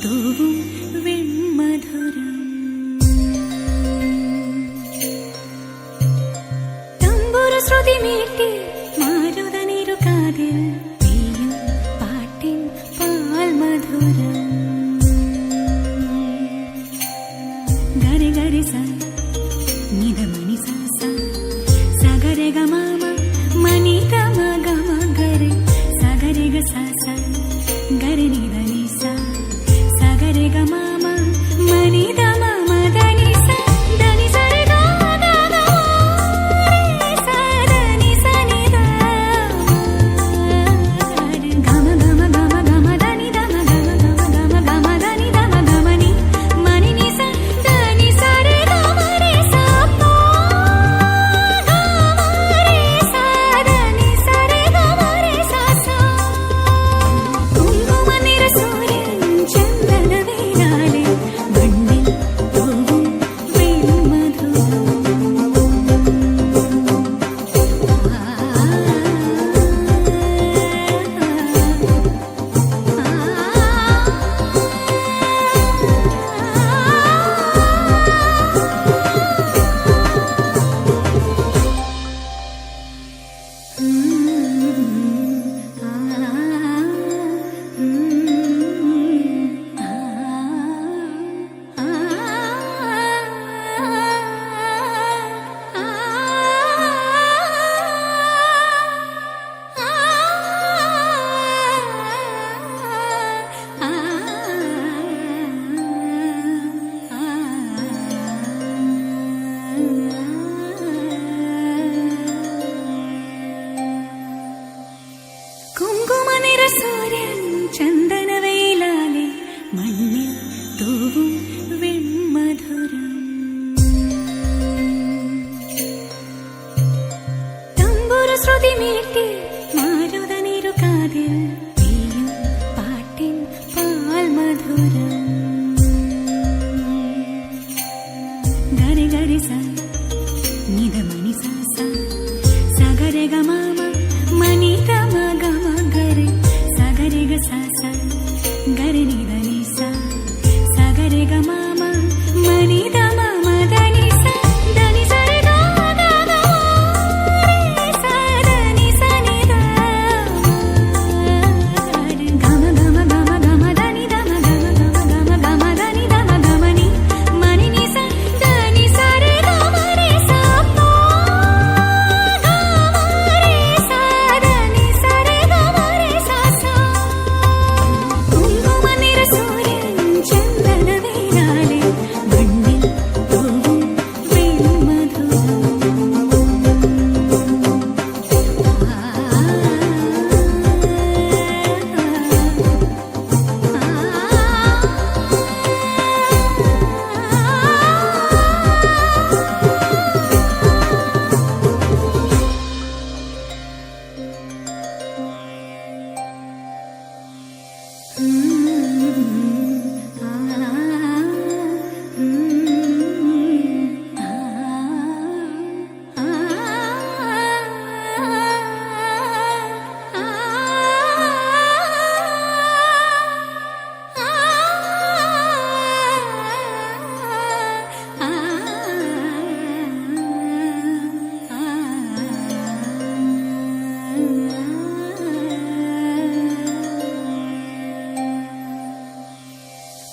തൂവും വെൺമധുരം. തമ്പുരു ശ്രുതി മീട്ടി മാരുതനിരു കാതിൽ പെയ്യും പാട്ടിൻ പാൽമധുരം. ഗരി ഗരി സ നിധമണി സ സ സഗരെ ഗ മ മനി ഗമ ഗമ ഗരി സഗരെ ഗ സ സ ഗരി നിധ നി സ സഗരെ ഗ മ മനി ഗമ മദനി സ ധനി സരി ഗ ഗ ഗ രി സ ധനി സ നി ധ ഗമ ഗമ ഗമ ഗമ ധനി ധമ ഗമ ഗമ ഗമ ഗമ ധനി ധമ ഗമ നി മനി നി സ ധനി സരി ഗമ രി സ പ ഗമ രി സ ധനി സരി ഗമ രി സ സ. കുങ്കുമനിറ സൂര്യൻ ചന്ദനവേലാലെ മണ്ണിൽ തൂവും വെൺമധുരം. കുങ്കുമനിറ സൂര്യൻ ചന്ദനവേലാലെ മണ്ണിൽ തൂവും വെൺമധുരം. തമ്പുരു ശ്രുതി മീട്ടി മാരുതനിരു കാതിൽ പെയ്യും പാട്ടിൻ പാൽമധുരം. ഗരി ഗരി സ നിധമണി സ സ സഗരെ ഗ മ മനി ഗമ ഗമ ഗരി സഗരെ ഗ സ സ ഗരി നിധ നി സ സഗരെ ഗ മ മനി ധമ മദനി സ ധനി സരി ഗ ഗ ഗ രി സ ധനി സ നി ധ ഗമ ഗമ ഗമ ഗമ ധനി ധമ ഗമ ഗമ ഗമ ഗമ ധനി ധമ ഗമ നി മനി നി സ ധനി സരി ഗമ രി സ പ ഗമ രി സ ധനി സരി ഗമ രി സ സ. കുങ്കുമനിറ സൂര്യൻ ചന്ദനവേലാലെ മണ്ണിൽ തൂവും വെൺമധുരം.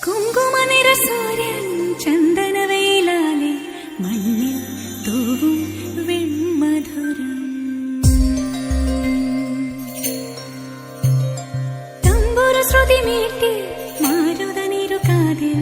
കുങ്കുമനിറ സൂര്യൻ ചന്ദനവേലാലെ മണ്ണിൽ തൂവും വെൺമധുരം. തമ്പുരു ശ്രുതി മീട്ടി മാരുതനിരു കാതിൽ